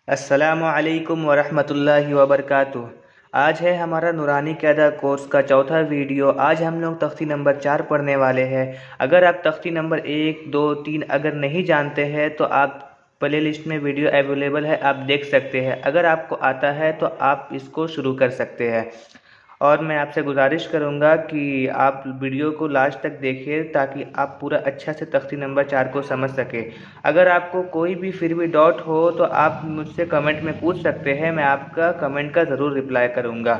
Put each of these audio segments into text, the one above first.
अस्सलामु अलैकुम वरहमतुल्लाहि वबरकातुह। आज है हमारा नूरानी क़यादा कोर्स का चौथा वीडियो। आज हम लोग तख्ती नंबर 4 पढ़ने वाले हैं। अगर आप तख्ती नंबर 1, 2, 3 अगर नहीं जानते हैं तो आप प्ले लिस्ट में वीडियो अवेलेबल है, आप देख सकते हैं। अगर आपको आता है तो आप इसको शुरू कर सकते हैं। और मैं आपसे गुजारिश करूंगा कि आप वीडियो को लास्ट तक देखिए ताकि आप पूरा अच्छा से तख्ती नंबर 4 को समझ सकें। अगर आपको कोई भी फिर भी डाउट हो तो आप मुझसे कमेंट में पूछ सकते हैं, मैं आपका कमेंट का ज़रूर रिप्लाई करूंगा।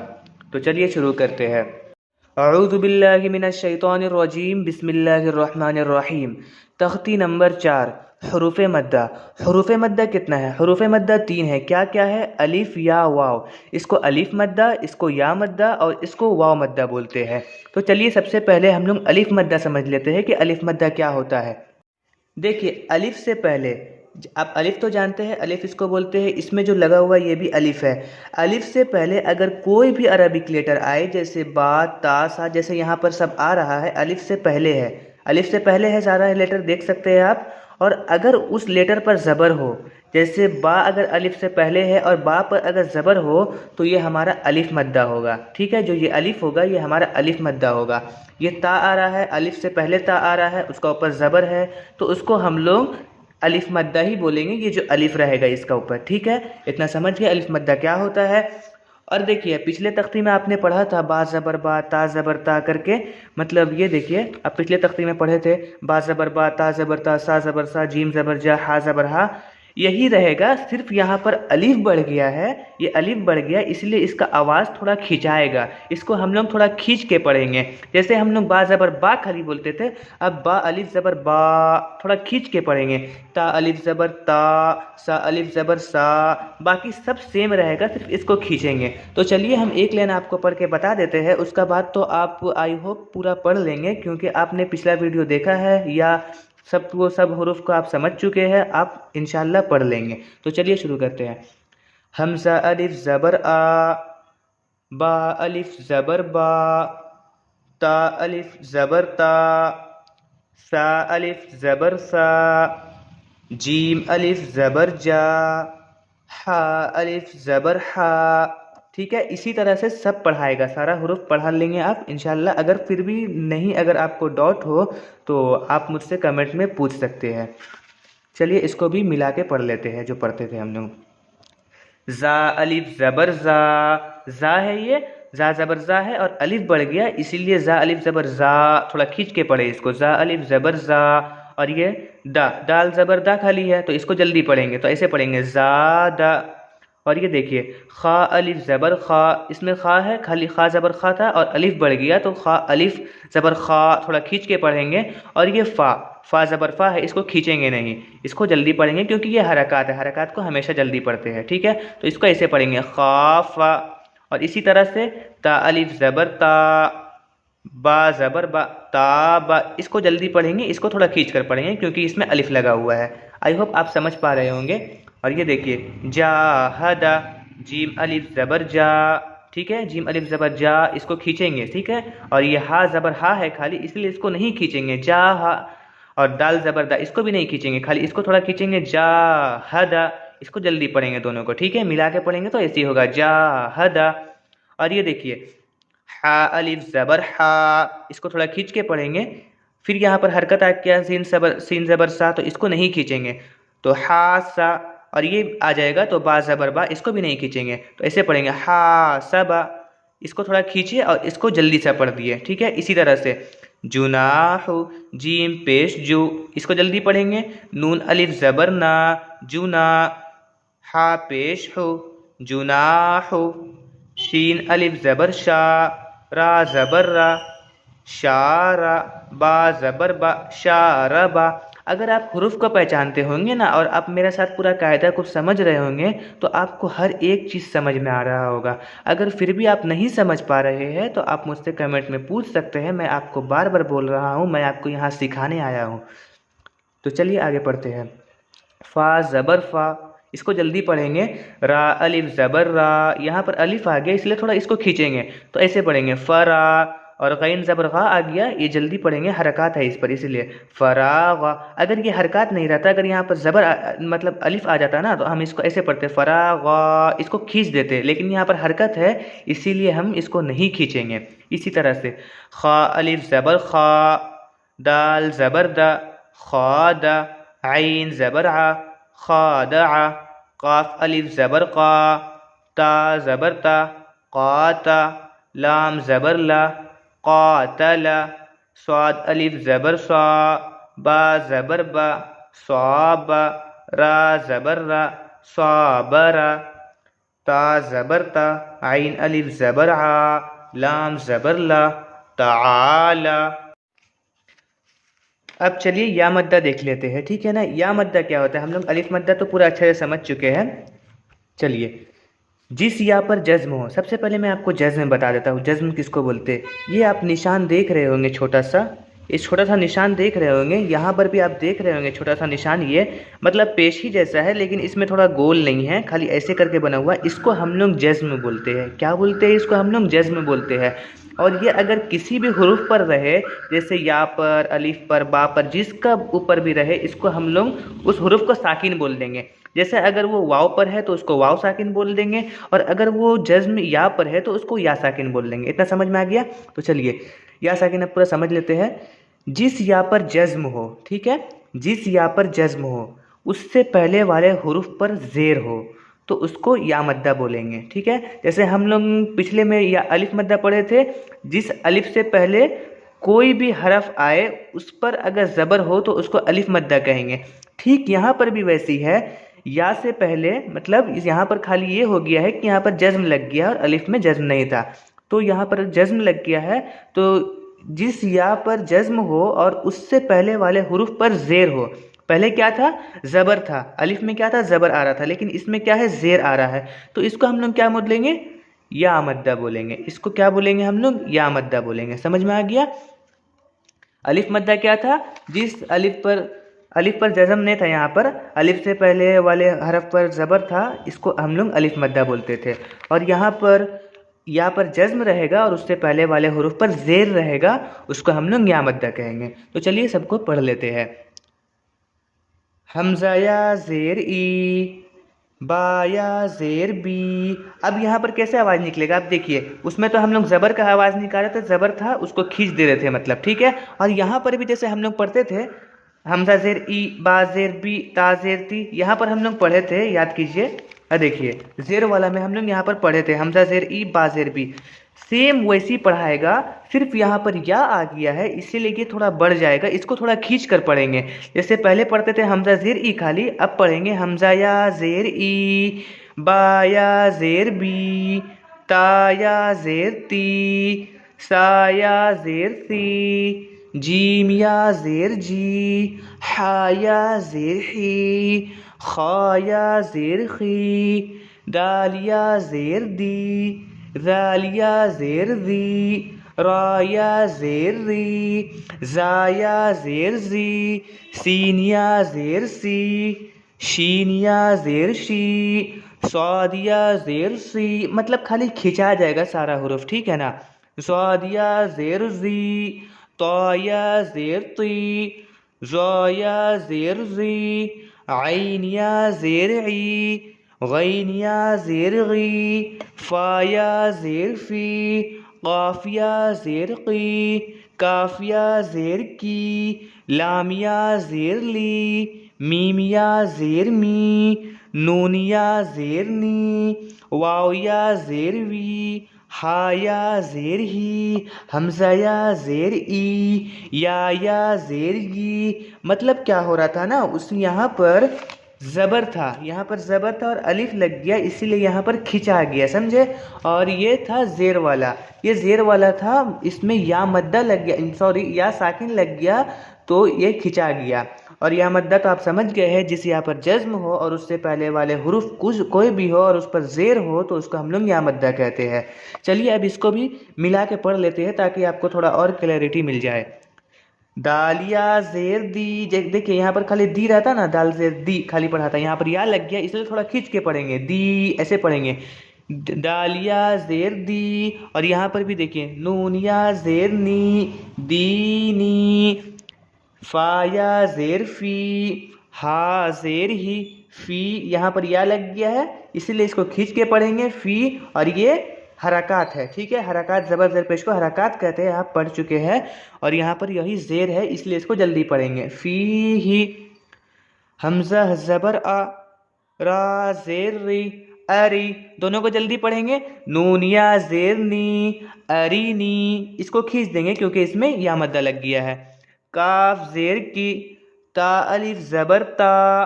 तो चलिए शुरू करते हैं। अऊज़ु बिल्लाहि मिनश शैतानिर रजीम, बिस्मिल्लाहिर रहमानिर रहीम। तख्ती नंबर 4, हरूफ मद्दा। हरूफ मद्दा कितना है? हरूफ मद्दा 3 है। क्या क्या है? अलिफ, या, वाव। इसको अलिफ मद्दा, इसको या मद्दा और इसको वाव मद्दा बोलते हैं। तो चलिए सबसे पहले हम लोग अलिफ मद्दा समझ लेते हैं कि अलिफ मद्दा क्या होता है। देखिए, अलिफ से पहले आप अलिफ तो जानते हैं, अलिफ इसको बोलते हैं। इसमें जो लगा हुआ ये भी अलिफ है। अलिफ से पहले अगर कोई भी अरबिक लेटर आए, जैसे बा, ता, सा, जैसे यहाँ पर सब आ रहा है, अलिफ से पहले है। अलिफ से पहले है सारा लेटर, देख सकते हैं आप। और अगर उस लेटर पर ज़बर हो, जैसे बा अगर अलिफ से पहले है और बा पर अगर ज़बर हो तो ये हमारा अलिफ मद्दा होगा। ठीक है, जो ये अलिफ होगा ये हमारा अलिफ मद्दा होगा। ये ता आ रहा है, अलिफ से पहले ता आ रहा है, उसका ऊपर ज़बर है, तो उसको हम लोग अलिफ मद्दा ही बोलेंगे। ये जो अलिफ रहेगा इसका ऊपर। ठीक है, इतना समझ गए अलिफ मद्दा क्या होता है। और देखिए, पिछले तख्ती में आपने पढ़ा था बा ज़बर बा, ता ज़बर ता करके। मतलब ये देखिए, आप पिछले तख्ती में पढ़े थे बा ज़बर बा, ता ज़बर ता, सा ज़बर सा, जीम ज़बर जा, हा ज़बर हा। यही रहेगा, सिर्फ यहाँ पर अलिफ बढ़ गया है। ये अलिफ बढ़ गया इसलिए इसका आवाज़ थोड़ा खिंचाएगा। इसको हम लोग थोड़ा खींच के पढ़ेंगे। जैसे हम लोग बा ज़बर बा खाली बोलते थे, अब बा अलिफ ज़बर बा थोड़ा खींच के पढ़ेंगे। ता अलिफ ज़बर ता, सा अलिफ ज़बर सा, बाकी सब सेम रहेगा, सिर्फ इसको खींचेंगे। तो चलिए हम एक लाइन आपको पढ़ के बता देते हैं, उसका बाद तो आप आई होप पूरा पढ़ लेंगे, क्योंकि आपने पिछला वीडियो देखा है या सब हरूफ को आप समझ चुके हैं, आप इंशाल्लाह पढ़ लेंगे। तो चलिए शुरू करते हैं। हमज़ा अलिफ ज़बर आ, बा अलिफ ज़बर बा, ता अलिफ ज़बर ता, सा अलिफ ज़बर सा, जीम अलिफ ज़बर जा, हा अलिफ ज़बर हा। ठीक है, इसी तरह से सब पढ़ाएगा, सारा हरूफ पढ़ा लेंगे आप इंशाल्लाह। अगर फिर भी नहीं, अगर आपको डाउट हो तो आप मुझसे कमेंट में पूछ सकते हैं। चलिए इसको भी मिला के पढ़ लेते हैं जो पढ़ते थे हम लोग। ज़ा अलिफ ज़बर ज़ा, ज़ा है ये, ज़ा ज़बर ज़ा है और अलिफ बढ़ गया इसीलिए ज़ा अलिफ ज़बर ज़ा, थोड़ा खींच के पढ़े इसको। ज़ा अलिफ ज़बर ज़ा। और ये दा, दाल ज़बर दा खाली है तो इसको जल्दी पढ़ेंगे, तो ऐसे पढ़ेंगे ज़ा दा। और ये देखिए, खा अलिफ ज़बर खा, इसमें खा है, खाली खा ज़बर खा था और अलिफ बढ़ गया तो खा अलिफ ज़बर खा, थोड़ा खींच के पढ़ेंगे। और ये फ़ा, फ़ा ज़बर फ़ा है, इसको खींचेंगे नहीं, इसको जल्दी पढ़ेंगे क्योंकि ये हरकत है, हरकत को हमेशा जल्दी पढ़ते हैं। ठीक है, तो इसको ऐसे पढ़ेंगे खा फ़ा। और इसी तरह से ता अलिफ ज़बर ता, बा ज़बर बा, ता बा, इसको जल्दी पढ़ेंगे, इसको थोड़ा खींच कर पढ़ेंगे क्योंकि इसमें अलिफ लगा हुआ है। आई होप आप समझ पा रहे होंगे। और ये देखिए, जाहदा, जीम अलिफ ज़बर जा। ठीक है, जीम अलिफ ज़बर जा, इसको खींचेंगे। ठीक है, और ये हा ज़बर हा है खाली, इसलिए इसको नहीं खींचेंगे, जा हा। और दाल ज़बर दा, इसको भी नहीं खींचेंगे, खाली इसको थोड़ा खींचेंगे, जाहदा। इसको जल्दी पढ़ेंगे दोनों को। ठीक है, मिला के पढ़ेंगे तो ऐसे ही होगा, जाहदा। और ये देखिए, हा अलिफ ज़बर हा, इसको थोड़ा खींच के पढ़ेंगे। फिर यहाँ पर हरकत आ गया, सीन ज़बर सा, तो इसको नहीं खींचेंगे, तो हा सा। और ये आ जाएगा तो बा ज़बर बा, इसको भी नहीं खींचेंगे, तो ऐसे पढ़ेंगे हा सबा। इसको थोड़ा खींचिए और इसको जल्दी से पढ़ दिए। ठीक है, इसी तरह से जुनाह, जीम पेश जू, इसको जल्दी पढ़ेंगे। नून अलिफ ज़बर ना, जुना, हा पेश हो, जुनाह। शीन अलिफ ज़बर शा, रा ज़बर रा, शारा, बा ज़बर बा, शारबा। अगर आप हुरूफ को पहचानते होंगे ना और आप मेरे साथ पूरा कायदा को समझ रहे होंगे तो आपको हर एक चीज़ समझ में आ रहा होगा। अगर फिर भी आप नहीं समझ पा रहे हैं तो आप मुझसे कमेंट में पूछ सकते हैं। मैं आपको बार बार बोल रहा हूँ, मैं आपको यहाँ सिखाने आया हूँ। तो चलिए आगे पढ़ते हैं। फ़ा ज़बर फ़ा, इसको जल्दी पढ़ेंगे। रा अलिफ ज़बर रा, यहाँ पर अलिफ आ गया इसलिए थोड़ा इसको खींचेंगे, तो ऐसे पढ़ेंगे फ़रा, और गैन ज़बर गा आ गया, ये जल्दी पढ़ेंगे, हरकत है इस पर इसीलिए फरागा। अगर ये हरकत नहीं रहता, अगर यहाँ पर ज़बर मतलब अलिफ आ जाता ना, तो हम इसको ऐसे पढ़ते फरागा, इसको खींच देते, लेकिन यहाँ पर हरकत है इसीलिए हम इसको नहीं खींचेंगे। इसी तरह से खा अलिफ ज़बर खा, दाल ज़बर दा, खा दा, आइन ज़बर आ, खा दा, काफ अलिफ ज़बर का, ता ज़बर ता, क़ाता, लाम ज़बर ला, क़ातला, स्वाद अलिफ ज़बर सा, बा ज़बर बा, स्वाबा, रा ज़बर रा, स्वाबरा, ता ज़बर ता, आइन अलिफ ज़बर आ, लाम ज़बर ला, ताला। अब चलिए या मद्दा देख लेते हैं, ठीक है ना। या मद्दा क्या होता है, हम लोग अलिफ मद्दा तो पूरा अच्छे से समझ चुके हैं। चलिए, जिस या पर जज्म हो, सबसे पहले मैं आपको जज्म बता देता हूँ। जज्म किसको बोलते हैं, ये आप निशान देख रहे होंगे छोटा सा, इस छोटा सा निशान देख रहे होंगे, यहाँ पर भी आप देख रहे होंगे छोटा सा निशान, ये मतलब पेशी जैसा है लेकिन इसमें थोड़ा गोल नहीं है, खाली ऐसे करके बना हुआ, इसको हम लोग जज्म बोलते हैं। क्या बोलते हैं, इसको हम लोग जज्म बोलते हैं। और ये अगर किसी भी हुरूफ पर रहे, जैसे या पर, अलिफ पर, बा पर, जिसका ऊपर भी रहे, इसको हम लोग उस हुरूफ को साकिन बोल देंगे। जैसे अगर वो वाव पर है तो उसको वाव साकिन बोल देंगे, और अगर वो जज्म या पर है तो उसको या साकिन बोल देंगे। इतना समझ में आ गया। तो चलिए या साकिन अब पूरा समझ लेते हैं। जिस या पर जज्म हो, ठीक है, जिस या पर जज्म हो, उससे पहले वाले हुरूफ पर ज़ेर हो, तो उसको या मद्दा बोलेंगे, ठीक है। जैसे हम लोग पिछले में या अलिफ मद्दा पढ़े थे, जिस अलिफ से पहले कोई भी हरफ आए उस पर अगर ज़बर हो तो उसको अलिफ मद्दा कहेंगे। ठीक यहाँ पर भी वैसी है, या से पहले मतलब यहाँ पर खाली ये हो गया है कि यहाँ पर जज्म लग गया और अलिफ में जज्म नहीं था, तो यहाँ पर जज्म लग गया है। तो जिस या पर जज्म हो और उससे पहले वाले हुरूफ पर ज़ेर हो, पहले क्या था, ज़बर था, अलिफ में क्या था, ज़बर आ रहा था, लेकिन इसमें क्या है, ज़ेर आ रहा है, तो इसको हम लोग क्या बोलेंगे, या मद्दा बोलेंगे। इसको क्या बोलेंगे हम लोग, या मद्दा बोलेंगे। समझ में आ गया। अलिफ मद्दा क्या था, जिस अलिफ पर जज़म नहीं था, यहाँ पर अलिफ से पहले वाले हरफ पर ज़बर था, इसको हम लोग अलिफ मद्दा बोलते थे। और यहाँ पर या पर जज्म रहेगा और उससे पहले वाले हुरूफ पर ज़ेर रहेगा, उसको हम लोग या मद्दा कहेंगे। तो चलिए सबको पढ़ लेते हैं। हमज़ा या ज़ेर ई, बा या ज़ेर बी। अब यहाँ पर कैसे आवाज़ निकलेगा, आप देखिए, उसमें तो हम लोग ज़बर का आवाज़ निकाल रहे थे, ज़बर था उसको खींच दे रहे थे, मतलब ठीक है। और यहाँ पर भी जैसे हम लोग पढ़ते थे, हमज़ा ज़ेर ई, बा ज़ेर बी, ता ज़ेर ती, यहाँ पर हम लोग पढ़े थे, याद कीजिए। देखिए ज़ेर वाला में हम लोग यहाँ पर पढ़े थे, हमज़ा ज़ेर ई, बा ज़ेर बी, सेम वैसी पढ़ाएगा, सिर्फ यहाँ पर या आ गया है इसीलिए ये थोड़ा बढ़ जाएगा, इसको थोड़ा खींच कर पढ़ेंगे। जैसे पहले पढ़ते थे हमज़ा ज़ेर ई खाली, अब पढ़ेंगे हमज़ा या ज़ेर ई, बा या ज़ेर बी, ता या ज़ेर ती, सा या ज़ेर सी, जीम या ज़ेर जी, हा या ज़ेर ही, खा या ज़ेर खी, दाल या ज़ेर दी, ज़ाल या ज़ेर ज़ी, रा या ज़ेर री, ज़ा या ज़ेर ज़ी, सीन या ज़ेर सी, शीन या ज़ेर शी, स्वाद या ज़ेर सी, मतलब खाली खिंचा जाएगा सारा हुरूफ, ठीक है ना। स्वाद या ज़ेर ज़ी, ता या ज़ेर ती, ज़ा या ज़ेर ज़ी, आइन या ज़ेर ई, गैन या ज़ेर गी, फ़ा या ज़ेर फ़ी, क़ाफ या ज़ेर क़ी, काफ या ज़ेर की, लाम या ज़ेर ली, मीम या ज़ेर मी, नून या ज़ेर नी, वाव या ज़ेर वी, हा या ज़ेर ही, हमज़ा या ज़ेर ई, या ज़ेर ई। मतलब क्या हो रहा था ना, उस यहाँ पर ज़बर था, यहाँ पर ज़बर था और अलिफ लग गया, इसीलिए यहाँ पर खिंचा गया, समझे। और ये था ज़ेर वाला, ये ज़ेर वाला था, इसमें या मद्दा लग गया, सॉरी या साकिन लग गया, तो ये खिंचा गया। और या मद्दा तो आप समझ गए हैं, जिस यहाँ पर जज्म हो और उससे पहले वाले हुरूफ कुछ कोई भी हो और उस पर ज़ेर हो, तो उसको हम लोग या मद्दा कहते हैं। चलिए अब इसको भी मिला के पढ़ लेते हैं ताकि आपको थोड़ा और क्लैरिटी मिल जाए। दालिया ज़ेर दी, देखिए यहाँ पर खाली दी रहता ना, दाल ज़ेर दी खाली पढ़ा था, यहाँ पर या लग गया, इसलिए थोड़ा खींच के पढ़ेंगे, दी ऐसे पढ़ेंगे। दालिया ज़ेर दी, और यहाँ पर भी देखिए नूनिया ज़ेर नी, दीनी, फाया ज़ेर फी, हा ज़ेर ही, फी यहाँ पर या लग गया है इसीलिए इसको खींच के पढ़ेंगे फी, और ये हरकत है, ठीक है। हरकत ज़बर ज़ेर पेश को हरकत कहते हैं, आप पढ़ चुके हैं। और यहाँ पर यही ज़ेर है इसलिए इसको जल्दी पढ़ेंगे। फी ही, हमज़ा ज़बर आ, रा ज़ेर री, अरी, दोनों को जल्दी पढ़ेंगे। नूनिया ज़ेर नी, अरी नी, इसको खींच देंगे क्योंकि इसमें या मद्दा लग गया है। काफ ज़ेर की, ता अलिफ ज़बर ता,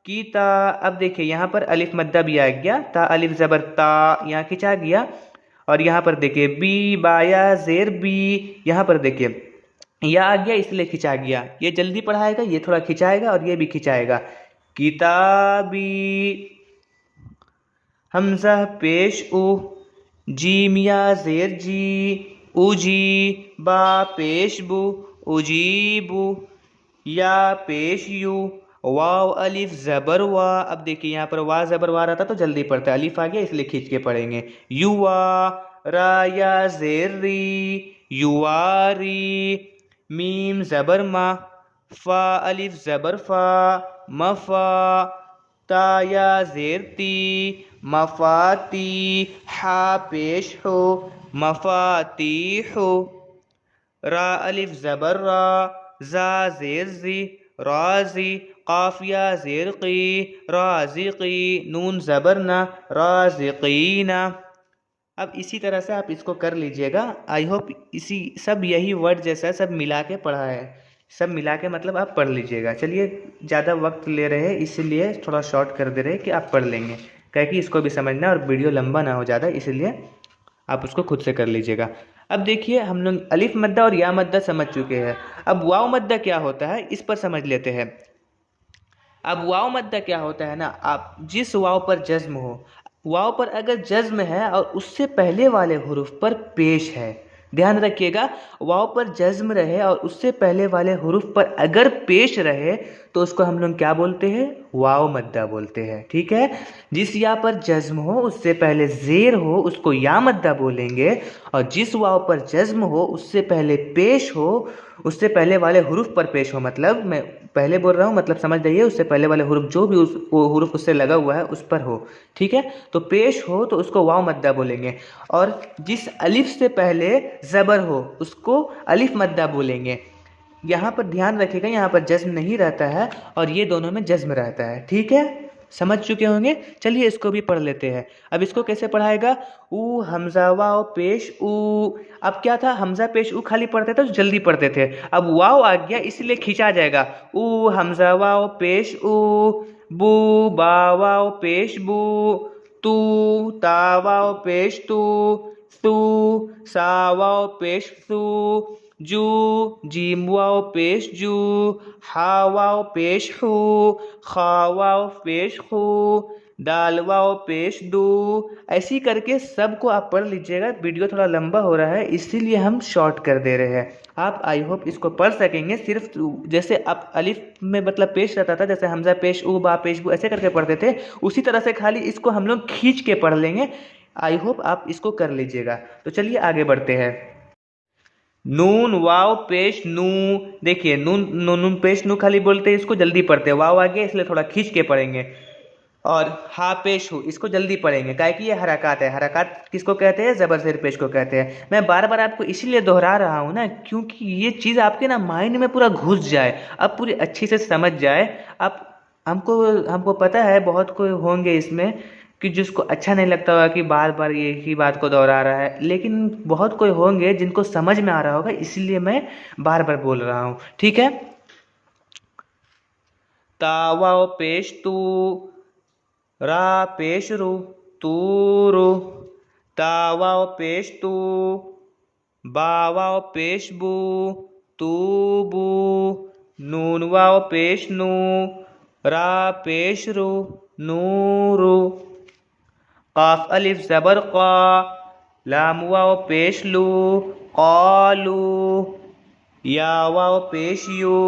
की ता। अब देखिए यहाँ पर अलिफ मद्दा भी आ गया, ता अलिफ ज़बर ता, यहाँ खिंचा गया। और यहाँ पर देखिए बी, बाया ज़ेर बी, यहाँ पर देखिए या आ गया इसलिए खिंचा गया। ये जल्दी पढ़ाएगा, ये थोड़ा खिंचाएगा और ये भी खिंचाएगा। किताबी, हमजा पेश उ, जीमिया ज़ेर जी, उजी, बा पेश बु, उजीबु, या पेश यू, वाव अलिफ ज़बर वा। अब देखिए यहाँ पर वा ज़बर वा रहता तो जल्दी पढ़ता है, अलिफ आ गया इसलिए खींच के पढ़ेंगे। युवा, राया ज़ेर री, युवारी, मीम ज़बर मा, फ़ा अलिफ ज़बर फ़ा, मफ़ा, ताया ज़ेर ती, मफ़ाती, हा पेश हो, मफ़ाती हो, रा अलिफ ज़बर रा, ज़ा ज़ेर ज़ी, राज़ी, काफिया ज़ेर की, राज़िकी, नून ज़बर ना, राज़िकीना। अब इसी तरह से आप इसको कर लीजिएगा। आई होप इसी सब यही वर्ड जैसा सब मिला के पढ़ा है, सब मिला के मतलब आप पढ़ लीजिएगा। चलिए ज़्यादा वक्त ले रहे हैं इसलिए थोड़ा शॉर्ट कर दे रहे हैं कि आप पढ़ लेंगे, क्या कि इसको भी समझना है और वीडियो लंबा ना हो ज़्यादा, इसलिए आप उसको खुद से कर लीजिएगा। अब देखिए हम लोग अलिफ मद्दा और या मद्दा समझ चुके हैं। अब वाव मद्दा क्या होता है इस पर समझ लेते हैं। अब वाव मद्दा क्या होता है ना, आप जिस वाव पर जज्म हो, वाव पर अगर जज्म है और उससे पहले वाले हुरूफ पर पेश है, ध्यान रखिएगा, वाव पर जज्म रहे और उससे पहले वाले हुरूफ पर अगर पेश रहे तो उसको हम लोग क्या बोलते हैं, वाव मद्दा बोलते हैं, ठीक है। जिस या पर जज्म हो उससे पहले ज़ेर हो उसको या मद्दा बोलेंगे, और जिस वाव पर जज्म हो उससे पहले पेश हो, उससे पहले वाले हुरूफ पर पेश हो, मतलब मैं पहले बोल रहा हूँ मतलब समझ जाइए, उससे पहले वाले हुरूफ जो भी वो हुरूफ उससे लगा हुआ है उस पर हो, ठीक है। तो पेश हो तो उसको वाव मद्दा बोलेंगे, और जिस अलिफ से पहले ज़बर हो उसको अलिफ मद्दा बोलेंगे। यहाँ पर ध्यान रखिएगा, यहाँ पर जज्म नहीं रहता है और ये दोनों में जज्म रहता है, ठीक है, समझ चुके होंगे। चलिए इसको भी पढ़ लेते हैं। अब इसको कैसे पढ़ाएगा, ऊ हमजा वाव पेश ऊ। अब क्या था, हमजा पेश ऊ खाली पढ़ते थे तो जल्दी पढ़ते थे, अब वाव आ गया इसलिए खींचा जाएगा। ऊ हमजा वाव पेश ऊ, बू बा वाव पेश बू, तू ता वाव पेश तू, तू सा वाव पेश तू, जू जीम वाव पेश जू, हा वाव पेश हू, खा वाव पेश हू, दाल वाव पेश दू। ऐसी करके सबको आप पढ़ लीजिएगा। वीडियो थोड़ा लंबा हो रहा है इसीलिए हम शॉर्ट कर दे रहे हैं। आप आई होप इसको पढ़ सकेंगे। सिर्फ जैसे आप अलिफ में मतलब पेश रहता था, जैसे हमजा पेश ऊ बा पेश बू ऐसे करके पढ़ते थे, उसी तरह से खाली इसको हम लोग खींच के पढ़ लेंगे। आई होप आप इसको कर लीजिएगा। तो चलिए आगे बढ़ते हैं। नून वाव पेश नू, देखिए नून नून पेश नू खाली बोलते हैं, इसको जल्दी पढ़ते हैं, वाव आ गया इसलिए थोड़ा खींच के पढ़ेंगे। और हा पेश हूँ इसको जल्दी पढ़ेंगे, काहे कि ये हरकत है। हरकत किसको कहते हैं, ज़बर ज़ेर पेश को कहते हैं। मैं बार बार आपको इसीलिए दोहरा रहा हूँ ना, क्योंकि ये चीज़ आपके ना माइंड में पूरा घुस जाए, अब पूरी अच्छी से समझ जाए। आप हमको पता है बहुत कोई होंगे इसमें कि जिसको अच्छा नहीं लगता होगा कि बार बार एक ही बात को दोहरा रहा है, लेकिन बहुत कोई होंगे जिनको समझ में आ रहा होगा, इसलिए मैं बार बार बोल रहा हूँ, ठीक है। तावा पेश तू, रा पेश रू, तू रू, तावाव पेश तू, बावाव पेश बू, तू बू, नून वाव पेश नू, रा पेश रू, नूरू, काफ अलिफ ज़बर क़ा, लाम वाव पेश लू, क़ालू, या वाव पेश यू,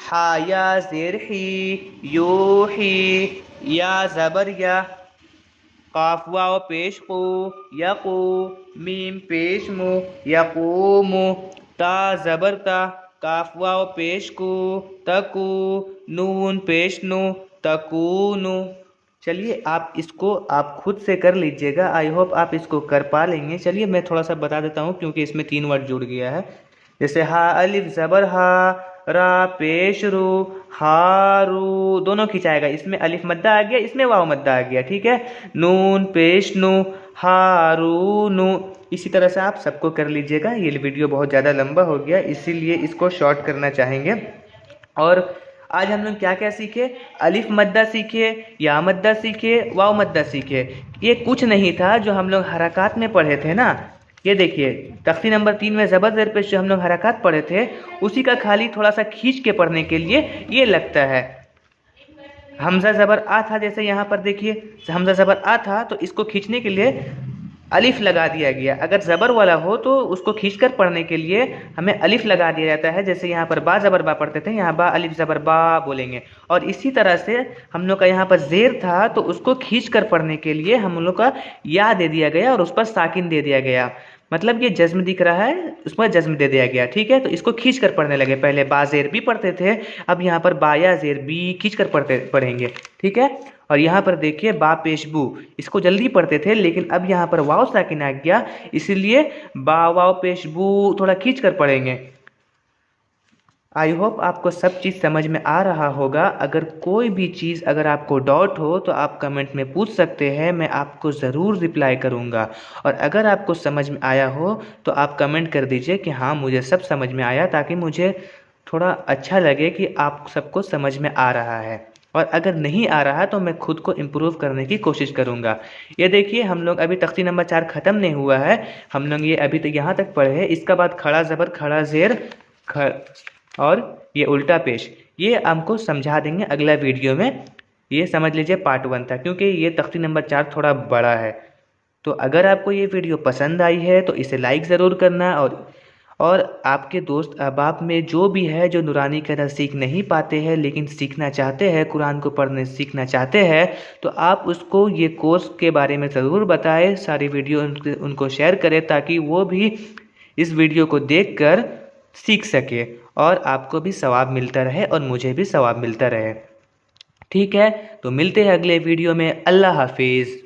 हा या ज़ेर ही, यू ही, या ज़बर या, काफ वाव पेश को, यकू, मीम पेश मु, यकूमु, ता ज़बर ता, काफ वाव पेश को, तकू, नून पेश नु, तकूनु। चलिए आप इसको आप खुद से कर लीजिएगा, आई होप आप इसको कर पा लेंगे। चलिए मैं थोड़ा सा बता देता हूँ क्योंकि इसमें 3 वर्ड जुड़ गया है। जैसे हा अलिफ ज़बर हा, रा पेश रू, हारू, दोनों खिंचाएगा। इसमें अलिफ मद्दा आ गया, इसमें वाव मद्दा आ गया, ठीक है। नून पेश नु, हारू नु। इसी तरह से आप सबको कर लीजिएगा। ये वीडियो बहुत ज़्यादा लंबा हो गया, इसीलिए इसको शॉर्ट करना चाहेंगे। और आज हम लोग क्या क्या सीखे, अलिफ मद्दा सीखे, या मद्दा सीखे, वाव मद्दा सीखे। ये कुछ नहीं था जो हम लोग हरकत में पढ़े थे ना। ये देखिए तख्ती नंबर 3 में ज़बर ज़ेर पेश जो हम लोग हरकत पढ़े थे, उसी का खाली थोड़ा सा खींच के पढ़ने के लिए ये लगता है। हमजा ज़बर आ था, जैसे यहाँ पर देखिए हमजा ज़बर आ था तो इसको खींचने के लिए अलिफ लगा दिया गया। अगर ज़बर वाला हो तो उसको खींचकर पढ़ने के लिए हमें अलिफ लगा दिया जाता है। जैसे यहाँ पर बा ज़बर बा पढ़ते थे, यहाँ बा अलिफ ज़बर बा बोलेंगे। और इसी तरह से हम लोग का यहाँ पर ज़ेर था तो उसको खींचकर पढ़ने के लिए हम लोग का या दे दिया गया और उस पर साकिन दे दिया गया। मतलब ये जज्म दिख रहा है, उसमें जज्म दे दिया गया, ठीक है। तो इसको खींच कर पढ़ने लगे। पहले बा ज़ेर भी पढ़ते थे, अब यहाँ पर बा या ज़ेर भी खींच कर पढ़ेंगे, ठीक है। और यहाँ पर देखिए बा पेशबू, इसको जल्दी पढ़ते थे लेकिन अब यहाँ पर वाव साकिन आ गया, इसीलिए बा वाव पेशबू थोड़ा खींच कर पढ़ेंगे। आई होप आपको सब चीज़ समझ में आ रहा होगा। अगर कोई भी चीज़ अगर आपको डाउट हो तो आप कमेंट में पूछ सकते हैं, मैं आपको ज़रूर रिप्लाई करूँगा। और अगर आपको समझ में आया हो तो आप कमेंट कर दीजिए कि हाँ मुझे सब समझ में आया, ताकि मुझे थोड़ा अच्छा लगे कि आप सबको समझ में आ रहा है। और अगर नहीं आ रहा तो मैं खुद को इम्प्रूव करने की कोशिश करूँगा। ये देखिए हम लोग अभी तख्ती नंबर 4 ख़त्म नहीं हुआ है, हम लोग ये अभी तक यहाँ तक पढ़े हैं। इसका बाद खड़ा ज़बर खड़ा ज़ेर और ये उल्टा पेश, ये हमको समझा देंगे अगला वीडियो में। ये समझ लीजिए पार्ट 1 था, क्योंकि ये तख्ती नंबर 4 थोड़ा बड़ा है। तो अगर आपको ये वीडियो पसंद आई है तो इसे लाइक ज़रूर करना। और आपके दोस्त अहबाब में जो भी है जो नूरानी कहना सीख नहीं पाते हैं लेकिन सीखना चाहते हैं, कुरान को पढ़ने सीखना चाहते हैं, तो आप उसको ये कोर्स के बारे में ज़रूर बताएं। सारी वीडियो उनको शेयर करें ताकि वो भी इस वीडियो को देखकर सीख सके और आपको भी सवाब मिलता रहे और मुझे भी सवाब मिलता रहे। ठीक है, तो मिलते हैं अगले वीडियो में। अल्लाह हाफिज़।